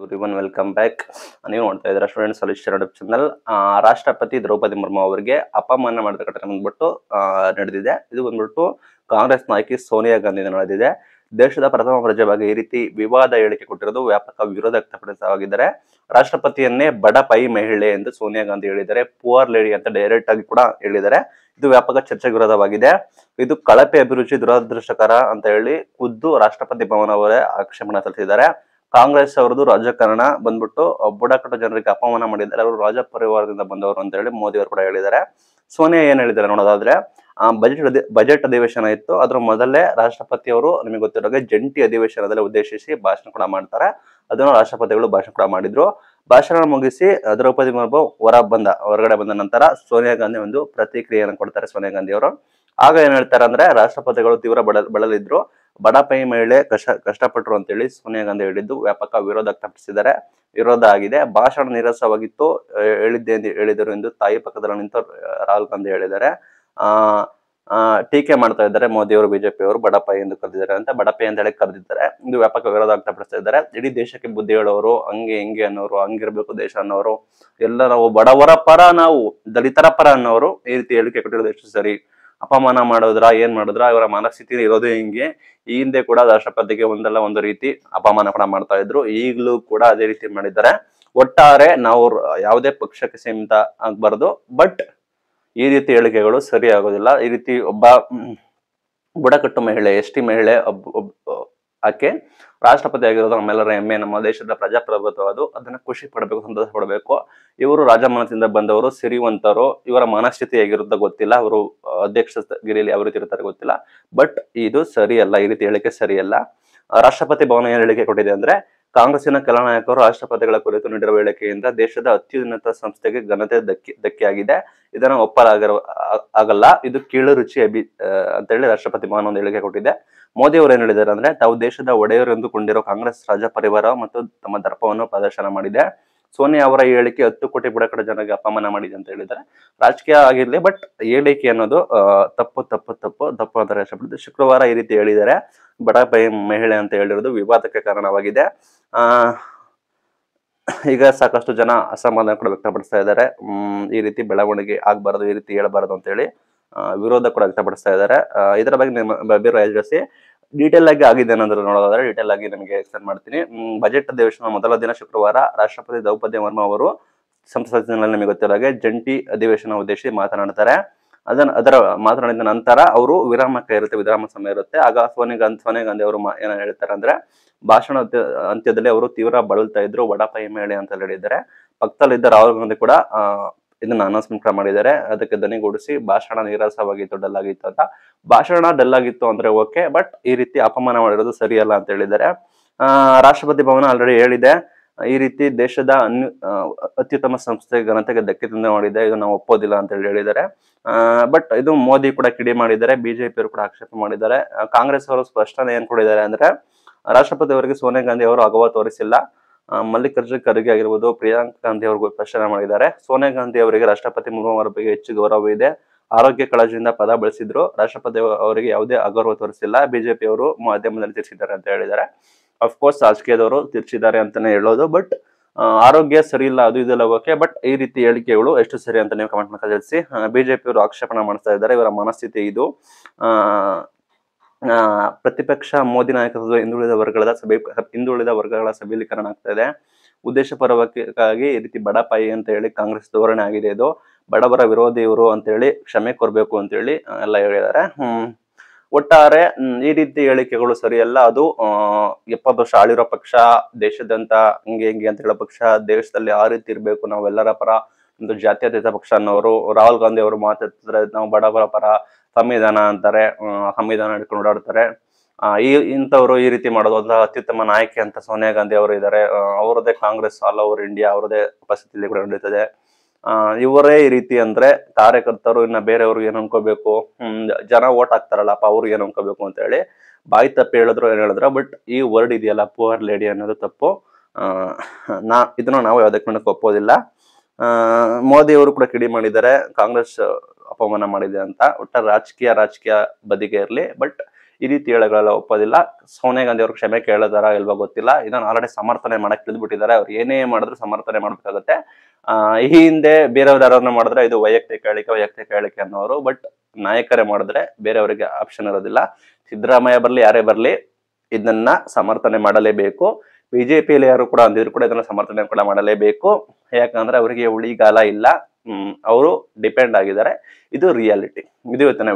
Everyone welcome back. ನೀವು ನೋಡ್ತಾ ಇದ್ದೀರಾ ಸ್ಟೂಡೆಂಟ್ ಸೊಲ್ಯೂಷನ್ ಯೂಟ್ಯೂಬ್ ಚಾನಲ್. ರಾಷ್ಟ್ರಪತಿ ದ್ರೌಪದಿ ಮುರ್ಮು ಅವರಿಗೆ ಅಪಮಾನ ಮಾಡಿದ ಘಟನೆ ಬಂದ್ಬಿಟ್ಟು ನಡೆದಿದೆ. ಇದು ಬಂದ್ಬಿಟ್ಟು ಕಾಂಗ್ರೆಸ್ ನಾಯಕಿ ಸೋನಿಯಾ ಗಾಂಧಿ ನಡೆದಿದೆ. ದೇಶದ ಪ್ರಥಮ ಪ್ರಜೆಯಾಗಿ ಈ ರೀತಿ ವಿವಾದ ಹೇಳಿಕೆ ಕೊಟ್ಟಿರೋದು ವ್ಯಾಪಕ ವಿರೋಧ ವ್ಯಕ್ತಪಡಿಸಲಾಗಿದ್ದಾರೆ. ರಾಷ್ಟ್ರಪತಿಯನ್ನೇ ಬಡ ಪೈ ಮಹಿಳೆ ಎಂದು ಸೋನಿಯಾ ಗಾಂಧಿ ಹೇಳಿದ್ದಾರೆ. ಪುವರ್ ಲೇಡಿ ಅಂತ ಡೈರೆಕ್ಟ್ ಆಗಿ ಕೂಡ ಹೇಳಿದ್ದಾರೆ. ಇದು ವ್ಯಾಪಕ ಚರ್ಚೆಗೆ ವಿರೋಧವಾಗಿದೆ. ಇದು ಕಳಪೆ ಅಭಿರುಚಿ, ದುರದೃಷ್ಟಕರ ಅಂತ ಹೇಳಿ ಖುದ್ದು ರಾಷ್ಟ್ರಪತಿ ಭವನ ಅವರೇ ಆಕ್ಷೇಪಣೆ ಸಲ್ಲಿಸಿದ್ದಾರೆ. ಕಾಂಗ್ರೆಸ್ ಅವರದು ರಾಜಕಾರಣ ಬಂದ್ಬಿಟ್ಟು ಬುಡಕಟ್ಟು ಜನರಿಗೆ ಅಪಮಾನ ಮಾಡಿದ್ದಾರೆ. ಅವರು ರಾಜ ಪರಿವಾರದಿಂದ ಬಂದವರು ಅಂತ ಹೇಳಿ ಮೋದಿ ಅವರು ಕೂಡ ಹೇಳಿದ್ದಾರೆ. ಸೋನಿಯಾ ಏನ್ ಹೇಳಿದ್ದಾರೆ ನೋಡೋದಾದ್ರೆ, ಬಜೆಟ್ ಅಧಿವೇಶನ ಇತ್ತು. ಅದ್ರ ಮೊದಲೇ ರಾಷ್ಟ್ರಪತಿ ಅವರು ನಿಮಗೆ ಗೊತ್ತಿರೋ ಜಂಟಿ ಅಧಿವೇಶನದಲ್ಲಿ ಉದ್ದೇಶಿಸಿ ಭಾಷಣ ಕೂಡ ಮಾಡ್ತಾರೆ. ಅದನ್ನು ರಾಷ್ಟ್ರಪತಿಗಳು ಭಾಷಣ ಕೂಡ ಮಾಡಿದ್ರು. ಭಾಷಣ ಮುಗಿಸಿ ದ್ರೌಪದಿ ಮುರ್ಮು ಹೊರಗಡೆ ಬಂದ ನಂತರ ಸೋನಿಯಾ ಗಾಂಧಿ ಒಂದು ಪ್ರತಿಕ್ರಿಯೆಯನ್ನು ಕೊಡ್ತಾರೆ. ಸೋನಿಯಾ ಗಾಂಧಿ ಅವರು ಆಗ ಏನ್ ಹೇಳ್ತಾರೆ ಅಂದ್ರೆ, ರಾಷ್ಟ್ರಪತಿಗಳು ತೀವ್ರ ಬಳಲಿದ್ರು, ಬಡ ಪೈ ಮಹಿಳೆ ಕಷ್ಟಪಟ್ಟರು ಅಂತ ಹೇಳಿ ಸೋನಿಯಾ ಗಾಂಧಿ ಹೇಳಿದ್ದು ವ್ಯಾಪಕ ವಿರೋಧ ವ್ಯಕ್ತಪಡಿಸಿದ್ದಾರೆ. ವಿರೋಧ ಆಗಿದೆ. ಭಾಷಣ ನೀರಸವಾಗಿತ್ತು, ಹೇಳಿದರು ಎಂದು ತಾಯಿ ಪಕ್ಕದಲ್ಲಿ ನಿಂತು ರಾಹುಲ್ ಗಾಂಧಿ ಹೇಳಿದ್ದಾರೆ. ಟೀಕೆ ಮಾಡ್ತಾ ಇದ್ದಾರೆ ಮೋದಿ ಅವರು, ಬಿಜೆಪಿ ಅವರು ಬಡ ಪೈ ಎಂದು ಕರೆದಿದ್ದಾರೆ ಅಂತ, ಬಡ ಪೈ ಅಂತ ಹೇಳಿ ಕರೆದಿದ್ದಾರೆ. ಇದು ವ್ಯಾಪಕ ವಿರೋಧ ವ್ಯಕ್ತಪಡಿಸ್ತಾ ಇದ್ದಾರೆ. ಇಡೀ ದೇಶಕ್ಕೆ ಬುದ್ಧಿ ಹೇಳೋರು, ಹಂಗೆ ಹಿಂಗೆ ಅನ್ನೋರು, ಹಂಗಿರ್ಬೇಕು ದೇಶ ಅನ್ನೋರು, ಎಲ್ಲ ನಾವು ಬಡವರ ಪರ, ನಾವು ದಲಿತರ ಪರ ಅನ್ನೋರು ಈ ರೀತಿ ಹೇಳಿಕೆ ಕೊಟ್ಟಿರೋದು ಎಷ್ಟು ಸರಿ? ಅಪಮಾನ ಮಾಡಿದ್ರ, ಏನ್ ಮಾಡಿದ್ರ? ಇವರ ಮನಸ್ಥಿತಿ ಇರೋದೇ ಹಿಂಗೆ. ಈ ಹಿಂದೆ ಕೂಡ ರಾಷ್ಟ್ರಪತಿಗೆ ಒಂದಲ್ಲ ಒಂದು ರೀತಿ ಅಪಮಾನ ಕೂಡ ಮಾಡ್ತಾ ಇದ್ರು. ಈಗಲೂ ಕೂಡ ಅದೇ ರೀತಿ ಮಾಡಿದ್ದಾರೆ. ಒಟ್ಟಾರೆ ನಾವು ಯಾವುದೇ ಪಕ್ಷಕ್ಕೆ ಸೀಮಿತ ಆಗ್ಬಾರ್ದು, ಬಟ್ ಈ ರೀತಿ ಹೇಳಿಕೆಗಳು ಸರಿ ಆಗೋದಿಲ್ಲ. ಈ ರೀತಿ ಒಬ್ಬ ಬುಡಕಟ್ಟು ಮಹಿಳೆ, ಎಸ್ ಟಿ ಮಹಿಳೆ ಆಕೆ ರಾಷ್ಟ್ರಪತಿ ಆಗಿರೋದು ನಮ್ಮೆಲ್ಲರ ಹೆಮ್ಮೆ. ನಮ್ಮ ದೇಶದ ಪ್ರಜಾಪ್ರಭುತ್ವ ಅದು, ಅದನ್ನ ಖುಷಿ ಪಡಬೇಕು, ಸಂತೋಷ ಪಡಬೇಕು. ಇವರು ರಾಜಮನದಿಂದ ಬಂದವರು, ಸಿರಿವಂತರು. ಇವರ ಮನಸ್ಥಿತಿ ಹೇಗಿರುತ್ತೋ ಗೊತ್ತಿಲ್ಲ, ಅವರು ಅಧ್ಯಕ್ಷಗಿರಿಯಲ್ಲಿ ಯಾವ ರೀತಿ ಇರ್ತಾರೆ ಗೊತ್ತಿಲ್ಲ, ಬಟ್ ಇದು ಸರಿಯಲ್ಲ. ಈ ರೀತಿ ಹೇಳಿಕೆ ಸರಿಯಲ್ಲ. ರಾಷ್ಟ್ರಪತಿ ಭವನ ಏನ್ ಹೇಳಿಕೆ ಕೊಟ್ಟಿದೆ ಅಂದ್ರೆ, ಕಾಂಗ್ರೆಸ್ಸಿನ ಕೆಲ ನಾಯಕರು ರಾಷ್ಟ್ರಪತಿಗಳ ಕುರಿತು ನೀಡಿರುವ ಹೇಳಿಕೆಯಿಂದ ದೇಶದ ಅತ್ಯುನ್ನತ ಸಂಸ್ಥೆಗೆ ಘನತೆ ಧಕ್ಕೆಯಾಗಿದೆ. ಇದನ್ನು ಆಗಲ್ಲ. ಇದು ಕೀಳು ರುಚಿ ಅಂತ ಹೇಳಿ ರಾಷ್ಟ್ರಪತಿ ಭವನ ಒಂದು ಹೇಳಿಕೆ ಕೊಟ್ಟಿದೆ. ಮೋದಿ ಅವರು ಏನ್ ಹೇಳಿದ್ದಾರೆ ಅಂದ್ರೆ, ತಾವು ದೇಶದ ಒಡೆಯರು ಎಂದುಕೊಂಡಿರೋ ಕಾಂಗ್ರೆಸ್ ರಾಜ ಪರಿವಾರ ಮತ್ತು ತಮ್ಮ ದರ್ಪವನ್ನು ಪ್ರದರ್ಶನ ಮಾಡಿದೆ. ಸೋನಿಯಾ ಅವರ ಈ ಹೇಳಿಕೆ 10 ಕೋಟಿ ಬುಡಕಟ್ಟು ಜನರಿಗೆ ಅಪಮಾನ ಮಾಡಿದೆ ಅಂತ ಹೇಳಿದ್ದಾರೆ. ರಾಜಕೀಯ ಆಗಿರ್ಲಿ, ಬಟ್ ಹೇಳಿಕೆ ಅನ್ನೋದು ತಪ್ಪು ಅಂತ ರಾಷ್ಟ್ರಪತಿ ಶುಕ್ರವಾರ ಈ ರೀತಿ ಹೇಳಿದ್ದಾರೆ. ಬಡ ಪೈ ಮಹಿಳೆ ಅಂತ ಹೇಳಿರೋದು ವಿವಾದಕ್ಕೆ ಕಾರಣವಾಗಿದೆ. ಈಗ ಸಾಕಷ್ಟು ಜನ ಅಸಮಾಧಾನ ಕೂಡ ವ್ಯಕ್ತಪಡಿಸ್ತಾ ಇದ್ದಾರೆ. ಈ ರೀತಿ ಬೆಳವಣಿಗೆ ಆಗ್ಬಾರ್ದು, ಈ ರೀತಿ ಹೇಳಬಾರದು ಅಂತ ಹೇಳಿ ವಿರೋಧ ಕೂಡ ವ್ಯಕ್ತಪಡಿಸ್ತಾ ಇದ್ದಾರೆ. ಇದರ ಬಗ್ಗೆ ಡೀಟೇಲ್ ಆಗಿ ಆಗಿದೆ ಅನ್ನೋದ್ರ ನೋಡೋದಾದ್ರೆ, ಡೀಟೇಲ್ ಆಗಿ ನಿಮಗೆ ಎಕ್ಸ್ಪ್ಲೇನ್ ಮಾಡ್ತೀನಿ. ಬಜೆಟ್ ಅಧಿವೇಶನ ಮೊದಲ ದಿನ ಶುಕ್ರವಾರ ರಾಷ್ಟ್ರಪತಿ ದ್ರೌಪದಿ ಮುರ್ಮು ಅವರು ಸಂಸತ್ತಿನಲ್ಲಿ ನಿಮಗೆ ಗೊತ್ತಿರೋ ಹಾಗೆ ಜಂಟಿ ಅಧಿವೇಶನ ಉದ್ದೇಶಿಸಿ ಮಾತನಾಡ್ತಾರೆ. ಅದರ ಮಾತನಾಡಿದ ನಂತರ ಅವರು ವಿರಾಮಕ್ಕೆ ಇರುತ್ತೆ, ವಿರಾಮ ಸಮಯ ಇರುತ್ತೆ. ಆಗ ಸೋನಿಯಾ ಗಾಂಧಿ ಅವರು ಏನ ಹೇಳ್ತಾರೆ ಅಂದ್ರೆ, ಭಾಷಣ ಅಂತ್ಯದಲ್ಲಿ ಅವರು ತೀವ್ರ ಬಳಲ್ತಾ ಇದ್ರು, ವಡಾಪೈ ಮಹಿಳೆ ಅಂತ ಹೇಳಿದ್ದಾರೆ. ಪಕ್ಕದಲ್ಲಿದ್ದ ರಾಹುಲ್ ಗಾಂಧಿ ಕೂಡ ಇದನ್ನ ಅನೌನ್ಸ್ಮೆಂಟ್ ಕೂಡ ಮಾಡಿದ್ದಾರೆ. ಅದಕ್ಕೆ ಧ್ವನಿಗೂಡಿಸಿ ಭಾಷಣ ನೀರಸವಾಗಿತ್ತು, ಡಲ್ ಆಗಿತ್ತು ಅಂತ. ಭಾಷಣ ಡಲ್ ಆಗಿತ್ತು ಅಂದ್ರೆ ಓಕೆ, ಬಟ್ ಈ ರೀತಿ ಅಪಮಾನ ಮಾಡಿರೋದು ಸರಿಯಲ್ಲ ಅಂತ ಹೇಳಿದ್ದಾರೆ. ರಾಷ್ಟ್ರಪತಿ ಭವನ ಆಲ್ರೆಡಿ ಹೇಳಿದೆ, ಈ ರೀತಿ ದೇಶದ ಅತ್ಯುತ್ತಮ ಸಂಸ್ಥೆ ಘನತೆಗೆ ಧಕ್ಕೆ ತಂದು ಮಾಡಿದೆ, ಇದು ನಾವು ಒಪ್ಪೋದಿಲ್ಲ ಅಂತ ಹೇಳಿದ್ದಾರೆ. ಬಟ್ ಇದು ಮೋದಿ ಕೂಡ ಕಿಡಿ ಮಾಡಿದ್ದಾರೆ, ಬಿಜೆಪಿ ಅವರು ಕೂಡ ಆಕ್ಷೇಪ ಮಾಡಿದ್ದಾರೆ. ಕಾಂಗ್ರೆಸ್ ಅವರು ಸ್ಪಷ್ಟನೆ ಏನ್ ಕೊಟ್ಟಿದ್ದಾರೆ ಅಂದ್ರೆ, ರಾಷ್ಟ್ರಪತಿ ಅವರಿಗೆ ಸೋನಿಯಾ ಗಾಂಧಿ ಅವರು ಅಗೌರವ ತೋರಿಸಿಲ್ಲ. ಮಲ್ಲಿಕಾರ್ಜುನ್ ಖರ್ಗೆ ಆಗಿರ್ಬೋದು, ಪ್ರಿಯಾಂಕಾ ಗಾಂಧಿ ಅವ್ರಿಗೂ ಸ್ಪಷ್ಟನೆ ಮಾಡಿದ್ದಾರೆ. ಸೋನಿಯಾ ಗಾಂಧಿ ಅವರಿಗೆ ರಾಷ್ಟ್ರಪತಿ ಮುರ್ಮು ಅವರ ಬಗ್ಗೆ ಹೆಚ್ಚು ಗೌರವ ಇದೆ, ಆರೋಗ್ಯ ಕಾಳಜಿಯಿಂದ ಪದ ಬಳಸಿದ್ರು. ರಾಷ್ಟ್ರಪತಿ ಅವರಿಗೆ ಯಾವುದೇ ಅಗೌರವ ತೋರಿಸಿಲ್ಲ. ಬಿಜೆಪಿ ಅವರು ಮಾಧ್ಯಮದಲ್ಲಿ ತಿಳಿಸಿದ್ದಾರೆ ಅಂತ ಹೇಳಿದ್ದಾರೆ. ಅಫ್ಕೋರ್ಸ್ ರಾಜಕೀಯದವರು ತಿರ್ಚಿದ್ದಾರೆ ಅಂತಾನೆ ಹೇಳೋದು, ಬಟ್ ಆರೋಗ್ಯ ಸರಿ ಇಲ್ಲ, ಅದು ಇದೆಲ್ಲ ಓಕೆ, ಬಟ್ ಈ ರೀತಿ ಹೇಳಿಕೆಗಳು ಎಷ್ಟು ಸರಿ ಅಂತ ನೀವು ಕಮೆಂಟ್ ಮೂಲಕ ತಿಳಿಸಿ. ಬಿಜೆಪಿ ಅವರು ಆಕ್ಷೇಪಣೆ ಮಾಡ್ತಾ ಇದ್ದಾರೆ. ಇವರ ಮನಸ್ಥಿತಿ ಇದು. ಪ್ರತಿಪಕ್ಷ ಮೋದಿ ನಾಯಕತ್ವದ ಹಿಂದುಳಿದ ವರ್ಗಗಳ ಸಬಲೀಕರಣ ಆಗ್ತಾ ಇದೆ. ಉದ್ದೇಶ ಪರವಾಗಿ ಈ ರೀತಿ ಬಡ ಪಾಯಿ ಅಂತ ಹೇಳಿ ಕಾಂಗ್ರೆಸ್ ಧೋರಣೆ ಆಗಿದೆ. ಇದು ಬಡವರ ವಿರೋಧಿ ಇವರು ಅಂತ ಹೇಳಿ ಕ್ಷಮೆ ಕೊಡ್ಬೇಕು ಅಂತ ಹೇಳಿ ಎಲ್ಲ ಹೇಳಿದ್ದಾರೆ. ಒಟ್ಟಾರೆ ಈ ರೀತಿ ಹೇಳಿಕೆಗಳು ಸರಿಯಲ್ಲ. ಅದು 70 ವರ್ಷ ಆಳಿರೋ ಪಕ್ಷ, ದೇಶದಂತ ಹಿಂಗೆ ಅಂತ ಹೇಳೋ ಪಕ್ಷ, ದೇಶದಲ್ಲಿ ಆ ರೀತಿ ಇರ್ಬೇಕು, ನಾವೆಲ್ಲರ ಪರ, ಒಂದು ಜಾತ್ಯತೀತ ಪಕ್ಷ ಅನ್ನೋರು. ರಾಹುಲ್ ಗಾಂಧಿ ಅವರು ಮಾತಾಡ್ತಿದ್ರೆ ನಾವು ಬಡವರ ಪರ, ಸಂವಿಧಾನ ಅಂತಾರೆ, ಸಂವಿಧಾನ ಹಿಡ್ಕೊಂಡು ಓಡಾಡ್ತಾರೆ. ಇಂಥವ್ರು ಈ ರೀತಿ ಮಾಡೋದು ಒಂದು ಅತ್ಯುತ್ತಮ ನಾಯಕಿ ಅಂತ ಸೋನಿಯಾ ಗಾಂಧಿ ಅವರು ಇದ್ದಾರೆ. ಅವರದೇ ಕಾಂಗ್ರೆಸ್ ಆಲ್ ಓವರ್ ಇಂಡಿಯಾ, ಅವರದೇ ಉಪಸ್ಥಿತಿಯಲ್ಲಿ ಕೂಡ ನಡೀತದೆ. ಇವರೇ ಈ ರೀತಿ ಅಂದ್ರೆ ಕಾರ್ಯಕರ್ತರು ಇನ್ನ ಬೇರೆಯವ್ರು ಏನ್ ಅನ್ಕೋಬೇಕು, ಜನ ಓಟ್ ಹಾಕ್ತಾರಲ್ಲಪ್ಪ, ಅವ್ರು ಏನ್ ಅನ್ಕೋಬೇಕು ಅಂತ ಹೇಳಿ ಬಾಯಿ ತಪ್ಪಿ ಹೇಳಿದ್ರು ಏನ್ ಹೇಳಿದ್ರು. ಬಟ್ ಈ ವರ್ಡ್ ಇದೆಯಲ್ಲ, ಪುವರ್ ಲೇಡಿ ಅನ್ನೋದು ತಪ್ಪು. ಇದನ್ನ ನಾವು ಯಾವುದಕ್ಕೆ ಒಪ್ಪೋದಿಲ್ಲ. ಮೋದಿ ಅವರು ಕೂಡ ಕಿಡಿ ಮಾಡಿದ್ದಾರೆ, ಕಾಂಗ್ರೆಸ್ ಅಪಮಾನ ಮಾಡಿದೆ ಅಂತ. ಒಟ್ಟ ರಾಜಕೀಯ ಬದಿಗೆ ಇರಲಿ, ಬಟ್ ಈ ರೀತಿ ಹೇಳೋಗಳೆಲ್ಲ ಒಪ್ಪೋದಿಲ್ಲ. ಸೋನಿಯಾ ಗಾಂಧಿ ಅವರು ಕ್ಷಮೆ ಕೇಳಿದಾರ ಇಲ್ವಾ ಗೊತ್ತಿಲ್ಲ, ಇದನ್ನ ಆಲ್ರೆಡಿ ಸಮರ್ಥನೆ ಮಾಡಕ್ ತಿಳಿದ್ಬಿಟ್ಟಿದ್ದಾರೆ. ಅವ್ರು ಏನೇ ಮಾಡಿದ್ರು ಸಮರ್ಥನೆ ಮಾಡ್ಬೇಕಾಗತ್ತೆ. ಈ ಹಿಂದೆ ಬೇರೆಯವ್ರು ಯಾರನ್ನ ಮಾಡಿದ್ರೆ ಇದು ವೈಯಕ್ತಿಕ ಹೇಳಿಕೆ ಅನ್ನೋರು, ಬಟ್ ನಾಯಕರೇ ಮಾಡಿದ್ರೆ ಬೇರೆಯವರಿಗೆ ಆಪ್ಷನ್ ಇರೋದಿಲ್ಲ. ಸಿದ್ದರಾಮಯ್ಯ ಬರ್ಲಿ ಯಾರೇ ಬರ್ಲಿ ಇದನ್ನ ಸಮರ್ಥನೆ ಮಾಡಲೇಬೇಕು. ಬಿಜೆಪಿಯಲ್ಲಿ ಯಾರು ಕೂಡ ಅಂದಿದ್ರು ಕೂಡ ಇದನ್ನ ಸಮರ್ಥನೆ ಕೂಡ ಮಾಡಲೇಬೇಕು. ಯಾಕಂದ್ರೆ ಅವರಿಗೆ ಉಳಿಗಾಲ ಇಲ್ಲ, ಅವರು ಡಿಪೆಂಡ್ ಆಗಿದ್ದಾರೆ. ಇದು ರಿಯಾಲಿಟಿ. ಇದು ಇವತ್ತಿನ